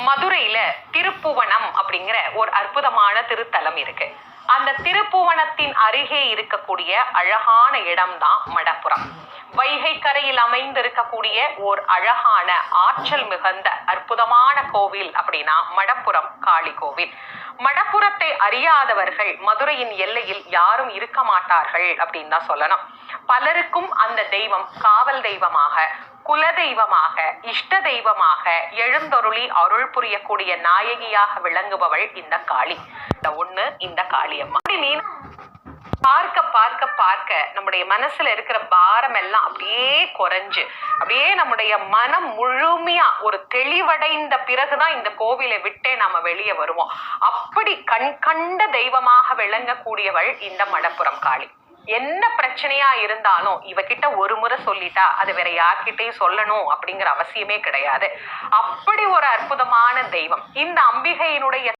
மதுரையில திருப்புவனம் அப்படிங்கிற ஒரு அற்புதமான திருத்தலம் இருக்கு. அந்த திருப்புவனத்தின் அருகே இருக்கக்கூடிய அழகான இடம்தான் மடப்புறம். வைகை கரையில் அமைந்திருக்கக்கூடிய ஓர் அழகான ஆற்றல் மிகுந்த அற்புதமான கோவில் அப்படின்னா மடப்புறம் காளி கோவில். மடப்புறத்தை அறியாதவர்கள் மதுரையின் எல்லையில் யாரும் இருக்க மாட்டார்கள் அப்படின்னு தான் சொல்லணும். பலருக்கும் அந்த தெய்வம் காவல் தெய்வமாக, குல தெய்வமாக, இஷ்ட தெய்வமாக எழுந்தொருளி அருள் புரியக்கூடிய நாயகியாக விளங்குபவள் இந்த காளி. இந்த காளியம்மா பார்க்க பார்க்க பார்க்க நம்முடைய மனசுல இருக்கிற பாரம் எல்லாம் அப்படியே குறைஞ்சு, அப்படியே நம்முடைய மனம் முழுமையா ஒரு தெளிவடைந்த பிறகுதான் இந்த கோவிலை விட்டே நாம வெளியே வருவோம். அப்படி கண்கண்ட தெய்வமாக விளங்கக்கூடியவள் இந்த மடப்புறம் காளி. என்ன பிரச்சனையா இருந்தாலும் இவகிட்ட ஒரு முறை சொல்லிட்டா அது வேற யார்கிட்டையும் சொல்லணும் அப்படிங்கிற அவசியமே கிடையாது. அப்படி ஒரு அற்புதமான தெய்வம் இந்த அம்பிகையினுடைய